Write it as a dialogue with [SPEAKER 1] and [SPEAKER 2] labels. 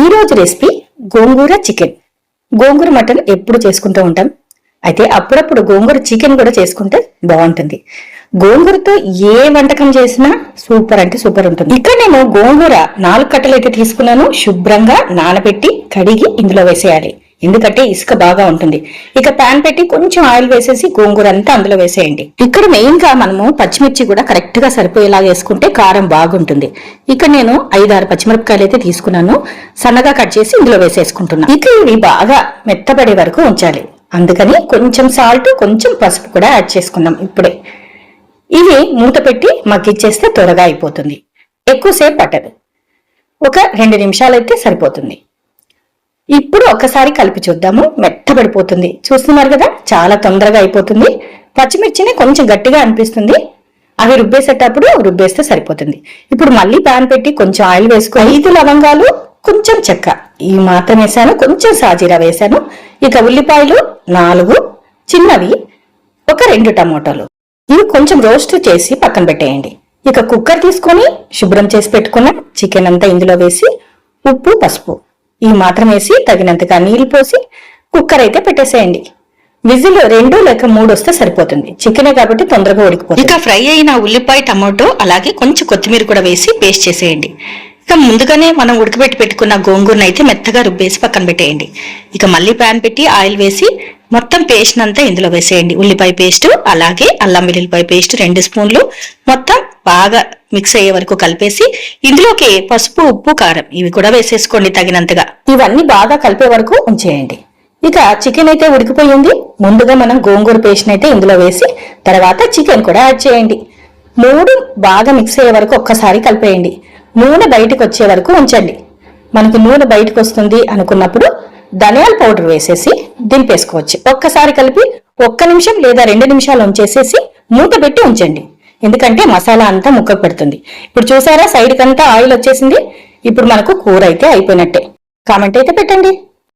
[SPEAKER 1] ఈ రోజు రెసిపీ గోంగూర చికెన్. గోంగూర మటన్ ఎప్పుడు చేసుకుంటూ ఉంటాం, అయితే అప్పుడప్పుడు గోంగూర చికెన్ కూడా చేసుకుంటే బాగుంటుంది. గోంగూరతో ఏ వంటకం చేసినా సూపర్ అంటే సూపర్ ఉంటుంది. ఇక్కడ నేను గోంగూర 4 కట్టలు అయితే తీసుకున్నాను. శుభ్రంగా నానబెట్టి కడిగి ఇందులో వేసేయాలి, ఎందుకంటే ఇసుక బాగా ఉంటుంది. ఇక ప్యాన్ పెట్టి కొంచెం ఆయిల్ వేసేసి గోంగూర అంతా అందులో వేసేయండి. ఇక్కడ మెయిన్ గా మనము పచ్చిమిర్చి కూడా కరెక్ట్ గా సరిపోయేలా వేసుకుంటే కారం బాగుంటుంది. ఇక్కడ నేను 5-6 పచ్చిమిరపకాయలు అయితే తీసుకున్నాను, సన్నగా కట్ చేసి ఇందులో వేసేసుకుంటున్నాను. ఇక ఇవి బాగా మెత్తబడే వరకు ఉంచాలి, అందుకని కొంచెం సాల్ట్, కొంచెం పసుపు కూడా యాడ్ చేసుకున్నాం. ఇప్పుడే ఇవి మూత పెట్టి మగ్గిచ్చేస్తే త్వరగా అయిపోతుంది, ఎక్కువసేపు పట్టదు. ఒక 2 నిమిషాలు అయితే సరిపోతుంది. ఇప్పుడు ఒకసారి కలిపి చూద్దాము. మెత్తబడిపోతుంది, చూస్తున్నారు కదా, చాలా తొందరగా అయిపోతుంది. పచ్చిమిర్చిని కొంచెం గట్టిగా అనిపిస్తుంది, అవి రుబ్బేసేటప్పుడు రుబ్బేస్తే సరిపోతుంది. ఇప్పుడు మళ్ళీ ప్యాన్ పెట్టి కొంచెం ఆయిల్ వేసుకొని 5 లవంగాలు, కొంచెం చెక్క, ఈ మాత్రం వేసాను. కొంచెం సాజీరా వేసాను. ఇక ఉల్లిపాయలు 4 చిన్నవి, ఒక 2 టమోటాలు, ఇవి కొంచెం రోస్ట్ చేసి పక్కన పెట్టేయండి. ఇక కుక్కర్ తీసుకొని శుభ్రం చేసి పెట్టుకున్న చికెన్ అంతా ఇందులో వేసి ఉప్పు, పసుపు ఈ మాత్రం వేసి తగినంతగా నీళ్లు పోసి కుక్కర్ అయితే పెట్టేసేయండి. విజిల్ 2 లేక 3 వస్తే సరిపోతుంది. చికెనే కాబట్టి తొందరగా ఉడికిపోతుంది. ఇక ఫ్రై అయిన ఉల్లిపాయ, టమాటో అలాగే కొంచెం కొత్తిమీర కూడా వేసి పేస్ట్ చేసేయండి. ఇక ముందుగానే మనం ఉడకబెట్టి పెట్టుకున్న గోంగూరను అయితే మెత్తగా రుబ్బేసి పక్కన పెట్టేయండి. ఇక మళ్ళీ ప్యాన్ పెట్టి ఆయిల్ వేసి మొత్తం పేస్ట్ అంతా ఇందులో వేసేయండి. ఉల్లిపాయ పేస్ట్ అలాగే అల్లం వెల్లుల్లిపాయ పేస్ట్ 2 స్పూన్లు మొత్తం బాగా మిక్స్ అయ్యే వరకు కలిపేసి ఇందులోకి పసుపు, ఉప్పు, కారం ఇవి కూడా వేసేసుకోండి తగినంతగా. ఇవన్నీ బాగా కలిపే వరకు ఉంచేయండి. ఇక చికెన్ అయితే ఉడికిపోయింది. ముందుగా మనం గోంగూర పేస్ట్ అయితే ఇందులో వేసి తర్వాత చికెన్ కూడా యాడ్ చేయండి. 3 బాగా మిక్స్ అయ్యే వరకు ఒక్కసారి కలిపేయండి. నూనె బయటకు వచ్చే వరకు ఉంచండి. మనకి నూనె బయటకు వస్తుంది అనుకున్నప్పుడు ధనియాల పౌడర్ వేసేసి దింపేసుకోవచ్చు. ఒక్కసారి కలిపి 1 నిమిషం లేదా 2 నిమిషాలు ఉంచేసేసి మూత పెట్టి ఉంచండి, ఎందుకంటే మసాలా అంతా ముక్కకు పెడుతుంది. ఇప్పుడు చూసారా, సైడ్ కంతా ఆయిల్ వచ్చేసింది. ఇప్పుడు మనకు కూర అయితే అయిపోయినట్టే. కామెంట్ అయితే పెట్టండి.